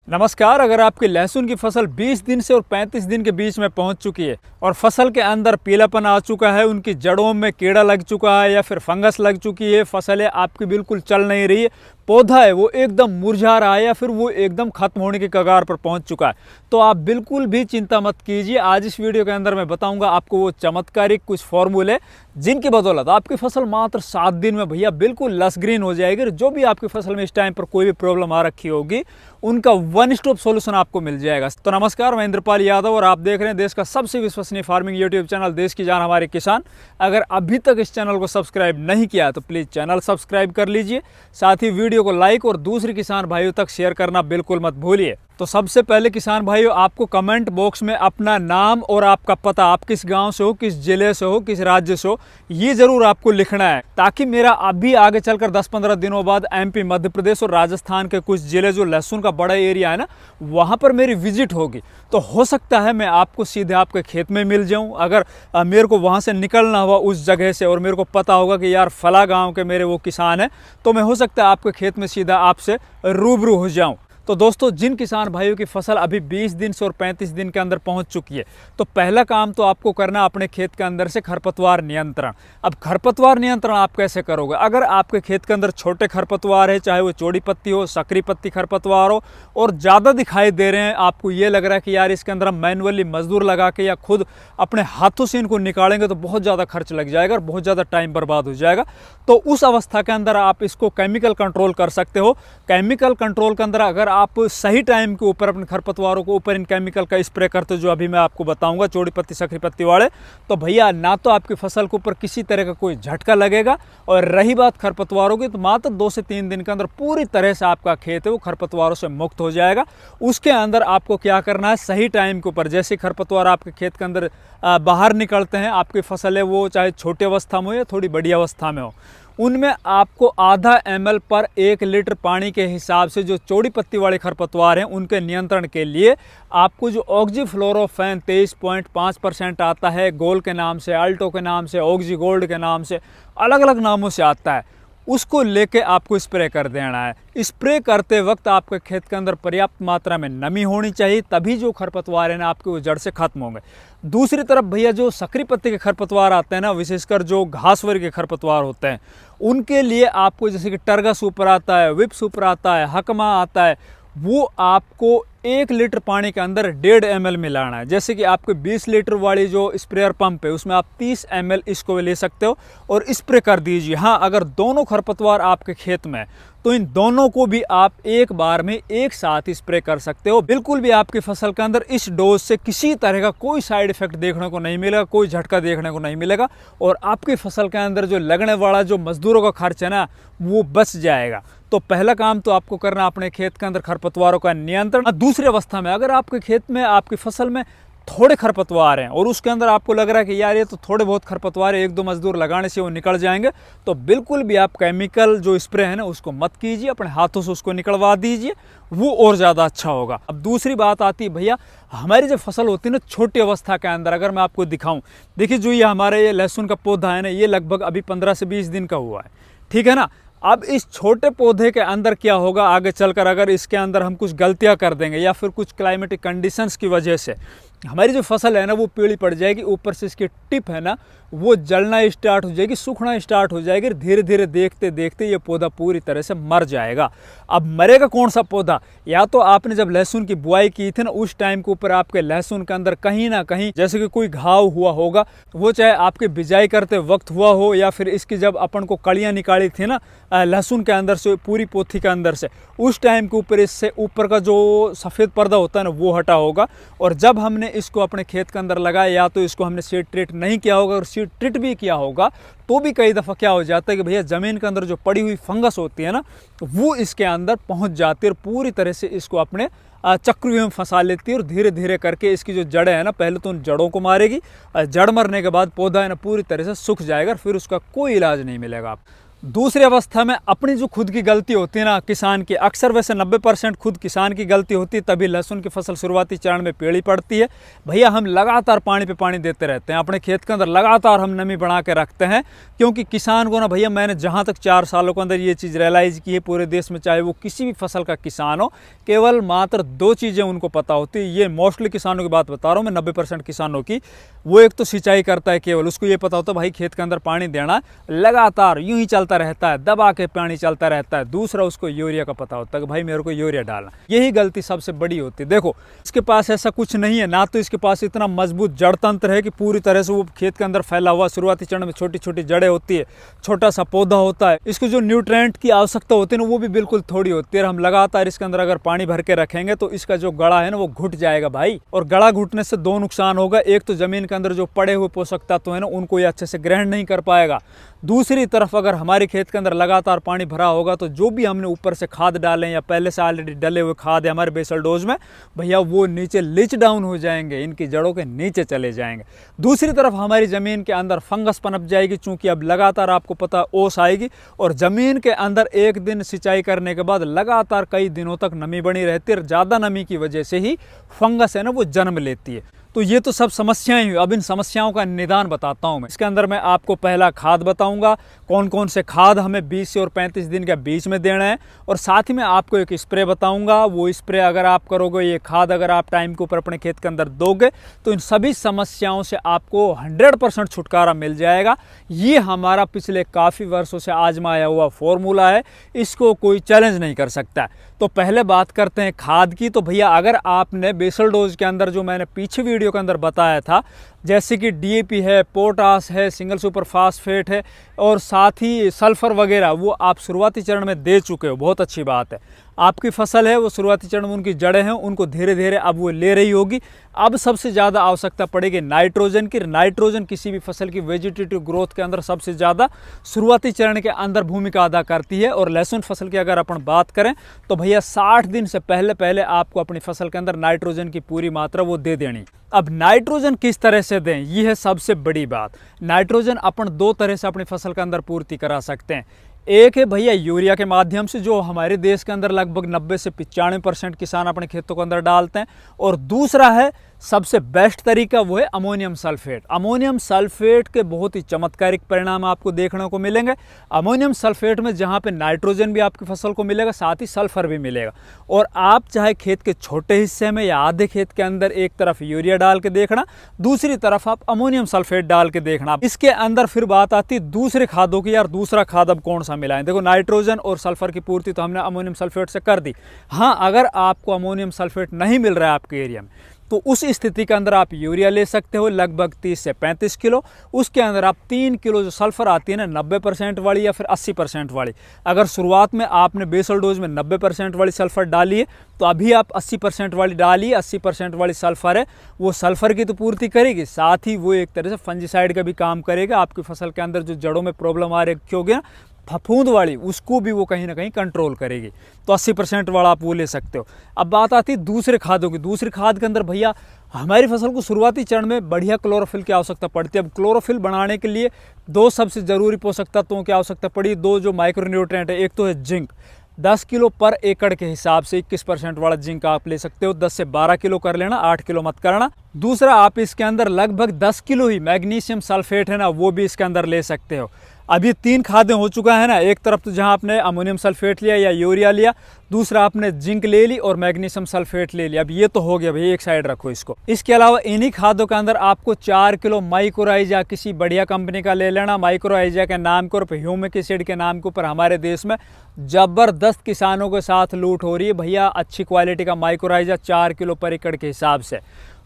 नमस्कार। अगर आपकी लहसुन की फसल 20 दिन से और 35 दिन के बीच में पहुंच चुकी है और फसल के अंदर पीलापन आ चुका है, उनकी जड़ों में कीड़ा लग चुका है या फिर फंगस लग चुकी है, फसलें आपकी बिल्कुल चल नहीं रही है, पौधा है वो एकदम मुरझा रहा है या फिर वो एकदम खत्म होने की कगार पर पहुंच चुका है, तो आप बिल्कुल भी चिंता मत कीजिए। आज इस वीडियो के अंदर मैं बताऊंगा आपको वो चमत्कारिक कुछ फॉर्मूले जिनकी बदौलत आपकी फसल मात्र 7 दिन में भैया बिल्कुल लस ग्रीन हो जाएगी। जो भी आपकी फसल में इस टाइम पर कोई भी प्रॉब्लम आ रखी होगी उनका वन स्टॉप सॉल्यूशन आपको मिल जाएगा। तो नमस्कार, मैं इंद्रपाल यादव और आप देख रहे हैं देश का सबसे विश्वसनीय फार्मिंग यूट्यूब चैनल देश की जान हमारे किसान। अगर अभी तक इस चैनल को सब्सक्राइब नहीं किया तो प्लीज़ चैनल सब्सक्राइब कर लीजिए, साथ ही वीडियो को लाइक और दूसरे किसान भाइयों तक शेयर करना बिल्कुल मत भूलिए। तो सबसे पहले किसान भाइयों, आपको कमेंट बॉक्स में अपना नाम और आपका पता, आप किस गांव से हो, किस जिले से हो, किस राज्य से हो, ये जरूर आपको लिखना है, ताकि मेरा अभी आगे चलकर 10-15 दिनों बाद एमपी, मध्य प्रदेश और राजस्थान के कुछ जिले जो लहसुन का बड़ा एरिया है ना, वहां पर मेरी विजिट होगी। तो हो सकता है मैं आपको सीधे आपके खेत में मिल जाऊं। अगर मेरे को वहां से निकलना हुआ उस जगह से और मेरे को पता होगा कि यार फला गाँव के मेरे वो किसान हैं, तो मैं हो सकता है आपके खेत में सीधा आपसे रूबरू हो जाऊँ। तो दोस्तों, जिन किसान भाइयों की फसल अभी 20 दिन से और 35 दिन के अंदर पहुंच चुकी है, तो पहला काम तो आपको करना अपने खेत के अंदर से खरपतवार नियंत्रण। अब खरपतवार नियंत्रण आप कैसे करोगे? अगर आपके खेत के अंदर छोटे खरपतवार है, चाहे वो चौड़ी पत्ती हो, सकरी पत्ती खरपतवार हो, और ज़्यादा दिखाई दे रहे हैं, आपको ये लग रहा है कि यार इसके अंदर हम मैनुअली मजदूर लगा के या खुद अपने हाथों से इनको निकालेंगे तो बहुत ज़्यादा खर्च लग जाएगा और बहुत ज़्यादा टाइम बर्बाद हो जाएगा, तो उस अवस्था के अंदर आप इसको केमिकल कंट्रोल कर सकते हो। केमिकल कंट्रोल के अंदर अगर आप सही टाइम के ऊपर अपने खरपतवारों को ऊपर इन केमिकल का स्प्रे करते हो, जो अभी मैं आपको बताऊंगा चौड़ी पत्ती सकरी पत्ती वाले, तो भैया ना तो आपकी फसल के ऊपर किसी तरह का कोई झटका लगेगा, और रही बात खरपतवारों की, तो मात्र 2 से 3 दिन के अंदर पूरी तरह से आपका खेत है वो खरपतवारों से मुक्त हो जाएगा। उसके अंदर आपको क्या करना है, सही टाइम के ऊपर, जैसे खरपतवार आपके खेत के अंदर बाहर निकलते हैं, आपकी फसल है वो चाहे छोटी अवस्था में हो या थोड़ी बड़ी अवस्था में हो, उनमें आपको आधा ml पर 1 लीटर पानी के हिसाब से जो चौड़ी पत्ती वाले खरपतवार हैं उनके नियंत्रण के लिए आपको जो ऑक्सीफ्लोरोफेन 23.5% आता है, गोल के नाम से, अल्टो के नाम से, ऑक्सी गोल्ड के नाम से, अलग अलग नामों से आता है, उसको लेके आपको स्प्रे कर देना है। स्प्रे करते वक्त आपके खेत के अंदर पर्याप्त मात्रा में नमी होनी चाहिए, तभी जो खरपतवार है ना आपके वो जड़ से खत्म होंगे। दूसरी तरफ भैया जो सकरी पत्ती के खरपतवार आते हैं ना, विशेषकर जो घासवरी के खरपतवार होते हैं, उनके लिए आपको जैसे कि टर्गा सुपर आता है, विप सुपर आता है, हकमा आता है, वो आपको 1 लीटर पानी के अंदर 1.5 ml मिलाना है। जैसे कि आपके 20 लीटर वाली जो स्प्रेयर पंप है उसमें आप 30 ml इसको ले सकते हो और स्प्रे कर दीजिए। हाँ, अगर दोनों खरपतवार आपके खेत में है तो इन दोनों को भी आप एक बार में एक साथ स्प्रे कर सकते हो। बिल्कुल भी आपकी फसल के अंदर इस डोज से किसी तरह का कोई साइड इफेक्ट देखने को नहीं मिलेगा, कोई झटका देखने को नहीं मिलेगा, और आपकी फसल के अंदर जो लगने वाला जो मजदूरों का खर्च है ना वो बच जाएगा। तो पहला काम तो आपको करना अपने खेत के अंदर खरपतवारों का नियंत्रण। दूसरी अवस्था में अगर आपके खेत में, आपकी फसल में थोड़े खरपतवार हैं और उसके अंदर आपको लग रहा है कि यार ये तो थोड़े बहुत खरपतवार है, 1-2 मजदूर लगाने से वो निकल जाएंगे, तो बिल्कुल भी आप केमिकल जो स्प्रे है ना उसको मत कीजिए, अपने हाथों से उसको निकलवा दीजिए, वो और ज़्यादा अच्छा होगा। अब दूसरी बात आती है भैया, हमारी जो फसल होती है ना छोटी अवस्था के अंदर, अगर मैं आपको दिखाऊं, देखिए जो ये हमारे ये लहसुन का पौधा है ना, ये लगभग अभी 15 से 20 दिन का हुआ है, ठीक है ना। अब इस छोटे पौधे के अंदर क्या होगा आगे चलकर, अगर इसके अंदर हम कुछ गलतियां कर देंगे या फिर कुछ क्लाइमेटिक कंडीशंस की वजह से हमारी जो फसल है ना वो पीली पड़ जाएगी, ऊपर से इसकी टिप है ना वो जलना स्टार्ट हो जाएगी, सूखना स्टार्ट हो जाएगी, धीरे धीरे देखते देखते ये पौधा पूरी तरह से मर जाएगा। अब मरेगा कौन सा पौधा? या तो आपने जब लहसुन की बुआई की थी ना उस टाइम के ऊपर आपके लहसुन के अंदर कहीं ना कहीं जैसे कि कोई घाव हुआ होगा, वो चाहे आपकी बिजाई करते वक्त हुआ हो या फिर इसकी जब अपन को कलियां निकाली थी ना लहसुन के अंदर से, पूरी पोथी के अंदर से, उस टाइम के ऊपर इससे ऊपर का जो सफ़ेद पर्दा होता है ना वो हटा होगा। और जब हमने इसको अपने खेत के अंदर लगाया, या तो इसको हमने सीड ट्रीट नहीं किया होगा, और सीड ट्रीट भी किया होगा तो भी कई दफ़ा क्या हो जाता है कि भैया ज़मीन के अंदर जो पड़ी हुई फंगस होती है ना वो इसके अंदर पहुंच जाती है और पूरी तरह से इसको अपने चक्रव्यूह में फंसा लेती है, और धीरे धीरे करके इसकी जो जड़ें है ना, पहले तो उन जड़ों को मारेगी, जड़ मरने के बाद पौधा है ना पूरी तरह से सूख जाएगा, फिर उसका कोई इलाज नहीं मिलेगा आप। दूसरी अवस्था में अपनी जो खुद की गलती होती है ना किसान की, अक्सर वैसे 90% खुद किसान की गलती होती है, तभी लहसुन की फसल शुरुआती चरण में पीली पड़ती है। भैया हम लगातार पानी पे पानी देते रहते हैं, अपने खेत के अंदर लगातार हम नमी बढ़ा के रखते हैं, क्योंकि किसान को ना भैया, मैंने जहाँ तक 4 सालों के अंदर ये चीज़ रियलाइज़ की है, पूरे देश में चाहे वो किसी भी फसल का किसान हो, केवल मात्र 2 चीज़ें उनको पता होती है। ये मोस्टली किसानों की बात बता रहा हूँ मैं, 90% किसानों की। वो एक तो सिंचाई करता है, केवल उसको ये पता होता है भाई खेत के अंदर पानी देना, लगातार यूं ही चलता रहता है, दबा के पानी चलता रहता है। दूसरा उसको यूरिया का पता होता है कि भाई मेरे को यूरिया डालना। यही गलती सबसे बड़ी होती है। देखो इसके पास ऐसा कुछ नहीं है, ना तो इसके पास इतना मजबूत जड़ तंत्र है कि पूरी तरह से वो खेत के अंदर फैला हुआ, शुरुआती चरण में छोटी छोटी जड़ें होती है, छोटा सा पौधा होता है, इसको जो न्यूट्रिएंट की आवश्यकता होती है ना वो भी बिल्कुल थोड़ी होती है। हम लगातार इसके अंदर अगर पानी भर के रखेंगे तो इसका जो गड़ा है ना वो घुट जाएगा भाई, और गड़ा घुटने से 2 नुकसान होगा। एक तो जमीन के अंदर जो पड़े हुए पोषक तत्व है ना उनको ये अच्छे से ग्रहण नहीं कर पाएगा। दूसरी तरफ अगर हमारे खेत के अंदर लगातार पानी भरा होगा तो जो भी हमने ऊपर से खाद डालें या पहले से ऑलरेडी डले हुए खाद है हमारे बेसल डोज में, भैया वो नीचे लीच डाउन हो जाएंगे, इनकी जड़ों के नीचे चले जाएंगे। दूसरी तरफ हमारी ज़मीन के अंदर फंगस पनप जाएगी, चूंकि अब लगातार आपको पता ओस आएगी, और ज़मीन के अंदर एक दिन सिंचाई करने के बाद लगातार कई दिनों तक नमी बनी रहती है, और ज़्यादा नमी की वजह से ही फंगस है ना वो जन्म लेती है। तो ये तो सब समस्याएं हुई। अब इन समस्याओं का निदान बताता हूं मैं। इसके अंदर मैं आपको पहला खाद बताऊंगा, कौन कौन से खाद हमें 20 से और 35 दिन के बीच में देना है, और साथ ही मैं आपको एक स्प्रे बताऊंगा। वो स्प्रे अगर आप करोगे, ये खाद अगर आप टाइम के ऊपर अपने खेत के अंदर दोगे, तो इन सभी समस्याओं से आपको 100% छुटकारा मिल जाएगा। ये हमारा पिछले काफ़ी वर्षों से आजमाया हुआ फॉर्मूला है, इसको कोई चैलेंज नहीं कर सकता। तो पहले बात करते हैं खाद की। तो भैया अगर आपने बेसल डोज के अंदर जो मैंने पीछे वीडियो के अंदर बताया था, जैसे कि डीएपी है, पोटास है, सिंगल सुपर फास्फेट है, और साथ ही सल्फर वगैरह, वो आप शुरुआती चरण में दे चुके हो, बहुत अच्छी बात है। आपकी फसल है वो शुरुआती चरण में उनकी जड़ें हैं, उनको धीरे धीरे अब वो ले रही होगी। अब सबसे ज़्यादा आवश्यकता पड़ेगी नाइट्रोजन की। नाइट्रोजन किसी भी फसल की वेजिटेटिव ग्रोथ के अंदर सबसे ज़्यादा शुरुआती चरण के अंदर भूमिका अदा करती है। और लहसुन फसल की अगर अपन बात करें तो भैया 60 दिन से पहले पहले आपको अपनी फसल के अंदर नाइट्रोजन की पूरी मात्रा वो दे देनी। अब नाइट्रोजन किस तरह से दें, ये है सबसे बड़ी बात। नाइट्रोजन अपन 2 तरह से अपनी फसल के अंदर पूर्ति करा सकते हैं। एक है भैया यूरिया के माध्यम से, जो हमारे देश के अंदर लगभग 90 से 95% किसान अपने खेतों के अंदर डालते हैं, और दूसरा है सबसे बेस्ट तरीका, वो है अमोनियम सल्फेट। अमोनियम सल्फेट के बहुत ही चमत्कारिक परिणाम आपको देखने को मिलेंगे। अमोनियम सल्फेट में जहाँ पे नाइट्रोजन भी आपकी फसल को मिलेगा, साथ ही सल्फर भी मिलेगा। और आप चाहे खेत के छोटे हिस्से में या आधे खेत के अंदर एक तरफ यूरिया डाल के देखना, दूसरी तरफ आप अमोनियम सल्फेट डाल के देखना। इसके अंदर फिर बात आती है दूसरे खादों की। यार दूसरा खाद अब कौन सा मिलाएं? देखो नाइट्रोजन और सल्फर की पूर्ति तो हमने अमोनियम सल्फेट से कर दी। हाँ, अगर आपको अमोनियम सल्फेट नहीं मिल रहा है आपके एरिया में, तो उस स्थिति के अंदर आप यूरिया ले सकते हो, लगभग 30 से 35 किलो। उसके अंदर आप 3 किलो जो सल्फर आती है ना 90% वाली या फिर 80% वाली, अगर शुरुआत में आपने बेसल डोज में 90% वाली सल्फर डाली है, तो अभी आप 80% वाली डालिए। 80% वाली सल्फर है, वो सल्फर की तो पूर्ति करेगी, साथ ही वो एक तरह से फंजीसाइड का भी काम करेगा। आपकी फसल के अंदर जो जड़ों में प्रॉब्लम आ रही होगी ना फफूंद वाली, उसको भी वो कहीं ना कहीं कंट्रोल करेगी। तो 80% वाला आप वो ले सकते हो। अब बात आती है दूसरे खादों की। दूसरे खाद के अंदर भैया हमारी फसल को शुरुआती चरण में बढ़िया क्लोरोफिल की आवश्यकता पड़ती है। अब क्लोरोफिल बनाने के लिए 2 सबसे ज़रूरी पोषक तत्वों की आवश्यकता पड़ी, 2 जो माइक्रोन्यूट्रिएंट है। एक तो है जिंक, 10 किलो पर एकड़ के हिसाब से 21% वाला जिंक आप ले सकते हो। 10 से 12 किलो कर लेना, 8 किलो मत करना। दूसरा आप इसके अंदर लगभग 10 किलो ही मैग्नीशियम सल्फेट है ना, वो भी इसके अंदर ले सकते हो। अब ये 3 खादें हो चुका है ना, एक तरफ तो जहां आपने अमोनियम सल्फेट लिया या यूरिया लिया, दूसरा आपने जिंक ले ली और मैग्नीशियम सल्फेट ले लिया। अब ये तो हो गया भाई, एक साइड रखो इसको। इसके अलावा इन्हीं खादों के अंदर आपको 4 किलो माइक्रोराइजा किसी बढ़िया कंपनी का ले लेना। माइक्रोराइजा के नाम के ऊपर, ह्यूमिक एसिड के नाम के ऊपर हमारे देश में जबरदस्त किसानों के साथ लूट हो रही है। भैया अच्छी क्वालिटी का माइक्रोराइजा 4 किलो पर एकड़ के हिसाब से।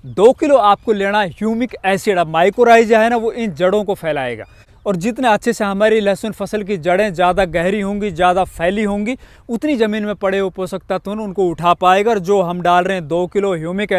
2 किलो आपको लेना ह्यूमिक एसिड। अब माइक्रोराइजा है ना, वो इन जड़ों को फैलाएगा, और जितने अच्छे से हमारी लहसुन फसल की जड़ें ज़्यादा गहरी होंगी, ज़्यादा फैली होंगी, उतनी ज़मीन में पड़े हुए पोषक तत्व उनको उठा पाएगा। और जो हम डाल रहे हैं 2 किलो ह्यूमिक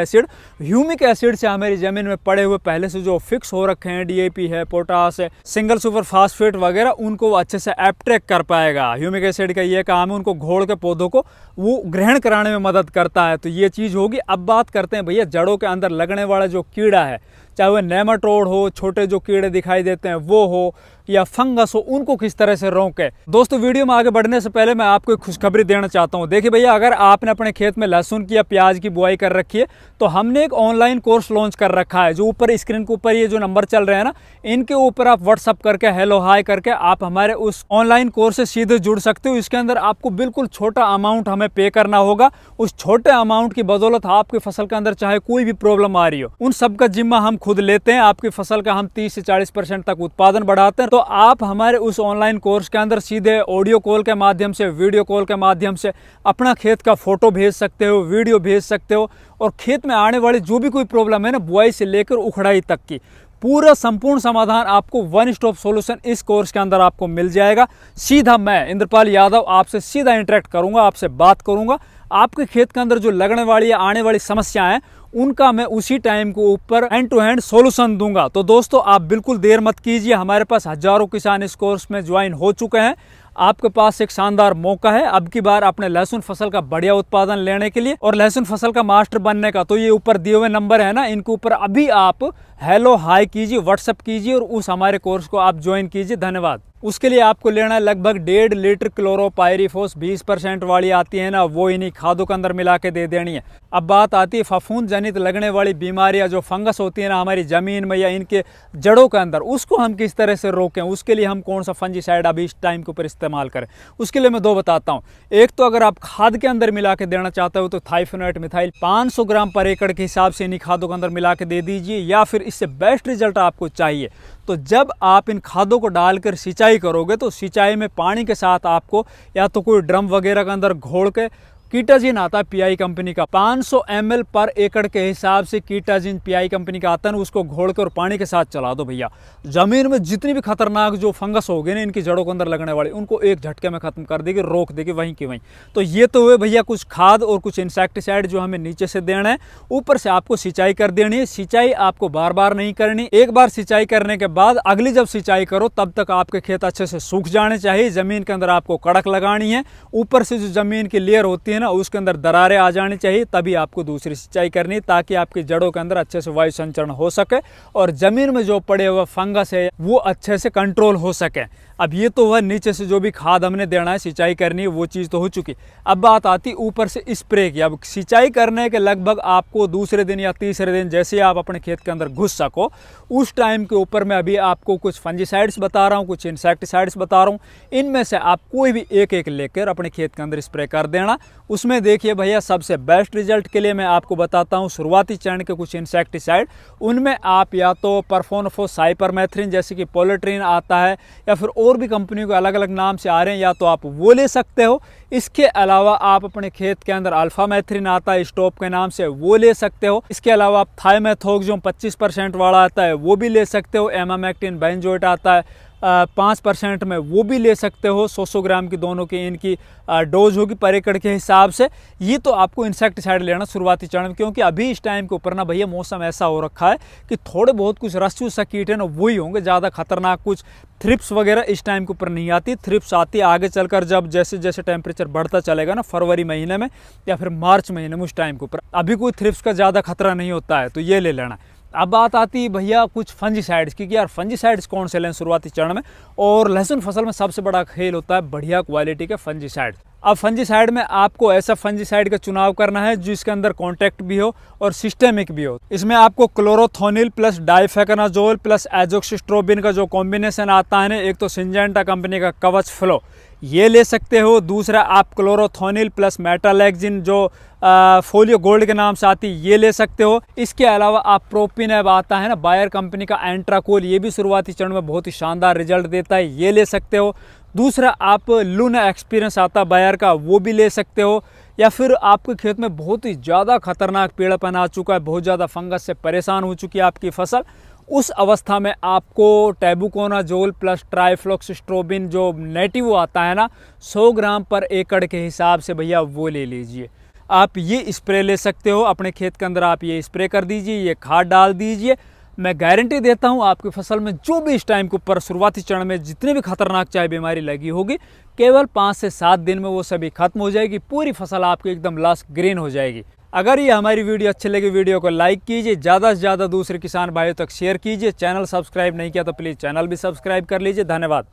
एसिड से हमारी ज़मीन में पड़े हुए पहले से जो फिक्स हो रखे हैं, डीएपी है, पोटास है, सिंगल सुपर फास्फेट वगैरह, उनको अच्छे से एब्ट्रैक्ट कर पाएगा। ह्यूमिक एसिड का ये काम है, उनको घोल के पौधों को वो ग्रहण कराने में मदद करता है। तो ये चीज़ होगी। अब बात करते हैं भैया जड़ों के अंदर लगने वाला जो कीड़ा है, चाहे वह नेमाटोड हो, छोटे जो कीड़े दिखाई देते हैं वो हो, या फंगस हो, उनको किस तरह से रोकें। दोस्तों वीडियो में आगे बढ़ने से पहले मैं आपको एक खुशखबरी देना चाहता हूँ। देखिए भैया, अगर आपने अपने खेत में लहसुन की या प्याज की बुआई कर रखी है तो हमने एक ऑनलाइन कोर्स लॉन्च कर रखा है। जो ऊपर स्क्रीन के ऊपर ये जो नंबर चल रहे हैं ना, इनके ऊपर आप व्हाट्सअप करके हेलो हाय करके आप हमारे उस ऑनलाइन कोर्स से सीधे जुड़ सकते हो। इसके अंदर आपको बिल्कुल छोटा अमाउंट हमें पे करना होगा। उस छोटे अमाउंट की बदौलत आपकी फसल के अंदर चाहे कोई भी प्रॉब्लम आ रही हो, उन सब का जिम्मा हम खुद लेते हैं। आपकी फसल का हम 30 से 40% तक उत्पादन बढ़ाते हैं। तो आप हमारे उस ऑनलाइन कोर्स के अंदर सीधे ऑडियो कॉल के माध्यम से, वीडियो कॉल के माध्यम से अपना खेत का फोटो भेज सकते हो, वीडियो भेज सकते हो, और खेत में आने वाली जो भी कोई प्रॉब्लम है ना, बुआई से लेकर उखड़ाई तक की पूरा संपूर्ण समाधान आपको वन स्टॉप सॉल्यूशन इस कोर्स के अंदर आपको मिल जाएगा। सीधा मैं इंद्रपाल यादव आपसे सीधा इंटरेक्ट करूंगा, आपसे बात करूंगा। आपके खेत के अंदर जो लगने वाली या आने वाली समस्याएं हैं उनका मैं उसी टाइम के ऊपर हैंड टू हैंड सॉल्यूशन दूंगा। तो दोस्तों आप बिल्कुल देर मत कीजिए। हमारे पास हजारों किसान इस कोर्स में ज्वाइन हो चुके हैं। आपके पास एक शानदार मौका है अब की बार अपने लहसुन फसल का बढ़िया उत्पादन लेने के लिए और लहसुन फसल का मास्टर बनने का। तो ये ऊपर दिए हुए नंबर है ना, इनके ऊपर अभी आप हेलो हाय कीजिए, व्हाट्सएप कीजिए और उस हमारे कोर्स को आप ज्वाइन कीजिए। धन्यवाद। उसके लिए आपको लेना है लगभग 1.5 लीटर क्लोरोपाइरीफॉस 20% वाली आती है ना, वो इन्हीं खादों के अंदर मिला के दे देनी है। अब बात आती है फफूंद जनित लगने वाली बीमारियां, जो फंगस होती है ना हमारी जमीन में या इनके जड़ों के अंदर, उसको हम किस तरह से रोकें, उसके लिए हम कौन सा फंजीसाइड अभी इस टाइम के ऊपर इस्तेमाल करें। उसके लिए मैं दो बताता हूँ। एक तो अगर आप खाद के अंदर मिला के देना चाहते हो तो थाइफेनोएट मिथाइल 500 ग्राम पर एकड़ के हिसाब से इन्हीं खादों के अंदर मिला के दे दीजिए, या फिर इससे बेस्ट रिजल्ट आपको चाहिए तो जब आप इन खादों को डालकर सिंचाई करोगे तो सिंचाई में पानी के साथ आपको या तो कोई ड्रम वगैरह के अंदर घोल के, कीटाजिन आता है पीआई कंपनी का 500 ml पर एकड़ के हिसाब से कीटाजिन पीआई कंपनी का आता है, उसको घोल कर और पानी के साथ चला दो भैया। जमीन में जितनी भी खतरनाक जो फंगस हो गए ना इनकी जड़ों के अंदर लगने वाली, उनको एक झटके में खत्म कर देगी, रोक देगी वहीं की वहीं। तो ये तो हुए भैया कुछ खाद और कुछ इंसेक्टिसाइड जो हमें नीचे से देना है। ऊपर से आपको सिंचाई कर देनी है। सिंचाई आपको बार बार नहीं करनी, एक बार सिंचाई करने के बाद अगली जब सिंचाई करो तब तक आपके खेत अच्छे से सूख जाने चाहिए। जमीन के अंदर आपको कड़क लगानी है। ऊपर से जो जमीन की लेयर होती है ना उसके अंदर दरारें आ जानी चाहिए, तभी आपको दूसरी सिंचाई करनी, ताकि आपकी जड़ों के अंदर अच्छे से वायु संचरण हो सके और जमीन में जो पड़े हुए फंगस है वो अच्छे से कंट्रोल हो सके। अब ये तो वह नीचे से जो भी खाद हमने देना है, सिंचाई करनी है, वो चीज़ तो हो चुकी। अब बात आती ऊपर से स्प्रे की। अब सिंचाई करने के लगभग आपको दूसरे दिन या तीसरे दिन जैसे आप अपने खेत के अंदर घुस सको उस टाइम के ऊपर मैं अभी आपको कुछ फंजीसाइड्स बता रहा हूँ, कुछ इंसेक्टिसाइड्स बता रहा हूँ। इनमें से आप कोई भी एक एक लेकर अपने खेत के अंदर स्प्रे कर देना। उसमें देखिए भैया, सबसे बेस्ट रिजल्ट के लिए मैं आपको बताता हूँ शुरुआती चरण के कुछ इंसेक्टिसाइड। उनमें आप या तो परफोनफोस साइपरमेथ्रिन जैसे कि पोलेट्रीन आता है, या फिर और भी कंपनियों के अलग अलग नाम से आ रहे हैं, या तो आप वो ले सकते हो। इसके अलावा आप अपने खेत के अंदर अल्फामेथ्रिन आता है स्टॉप के नाम से, वो ले सकते हो। इसके अलावा आप थाइमेथोक्सोम 25% वाला आता है वो भी ले सकते हो। एमामेक्टिन बेंजोएट आता है 5% में, वो भी ले सकते हो। 100 ग्राम की दोनों की इनकी डोज होगी पर एकड़ के हिसाब से। ये तो आपको इंसेक्टिसाइड लेना शुरुआती चरण में, क्योंकि अभी इस टाइम के ऊपर ना भैया मौसम ऐसा हो रखा है कि थोड़े बहुत कुछ रस्सी सा कीट है ना वही होंगे, ज़्यादा खतरनाक कुछ थ्रिप्स वगैरह इस टाइम के ऊपर नहीं आती। थ्रिप्स आती है आगे चलकर जब जैसे जैसे टेम्परेचर बढ़ता चलेगा ना, फरवरी महीने में या फिर मार्च महीने में, उस टाइम के ऊपर अभी कोई थ्रिप्स का ज़्यादा खतरा नहीं होता है, तो ये ले लेना। अब बात आती है भैया कुछ फंजीसाइड्स की कि यार फंजीसाइड्स कौन से लें शुरुआती चरण में। और लहसुन फसल में सबसे बड़ा खेल होता है बढ़िया क्वालिटी के फंजीसाइड। अब फंजीसाइड में आपको ऐसा फंजीसाइड का चुनाव करना है जिसके अंदर कॉन्टैक्ट भी हो और सिस्टेमिक भी हो। इसमें आपको क्लोरोथोनिल प्लस डाइफेकनाजोल प्लस एजोक्सिस्ट्रोबिन का जो कॉम्बिनेशन आता है ना, एक तो सिंजेंटा कंपनी का कवच फ्लो ये ले सकते हो। दूसरा आप क्लोरोथोनिल प्लस मेटालैक्जिन जो फोलियो गोल्ड के नाम से आती है ये ले सकते हो। इसके अलावा आप प्रोपिनैब आता है ना बायर कंपनी का एंट्राकोल, ये भी शुरुआती चरण में बहुत ही शानदार रिजल्ट देता है, ये ले सकते हो। दूसरा आप लूना एक्सपीरियंस आता है बायर का, वो भी ले सकते हो। या फिर आपके खेत में बहुत ही ज़्यादा खतरनाक पीलापन आ चुका है, बहुत ज़्यादा फंगस से परेशान हो चुकी है आपकी फसल, उस अवस्था में आपको टेबुकोनाजोल प्लस ट्राइफ्लॉक्सिस्ट्रोबिन जो नेटिव आता है ना 100 ग्राम पर एकड़ के हिसाब से भैया वो ले लीजिए। आप ये स्प्रे ले सकते हो अपने खेत के अंदर, आप ये स्प्रे कर दीजिए, ये खाद डाल दीजिए। मैं गारंटी देता हूँ आपकी फसल में जो भी इस टाइम के ऊपर शुरुआती चरण में जितने भी खतरनाक चाहे बीमारी लगी होगी, केवल 5 से 7 दिन में वो सभी खत्म हो जाएगी। पूरी फसल आपकी एकदम लस ग्रीन हो जाएगी। अगर ये हमारी वीडियो अच्छी लगी, वीडियो को लाइक कीजिए, ज़्यादा से ज़्यादा दूसरे किसान भाइयों तक शेयर कीजिए। चैनल सब्सक्राइब नहीं किया तो प्लीज़ चैनल भी सब्सक्राइब कर लीजिए। धन्यवाद।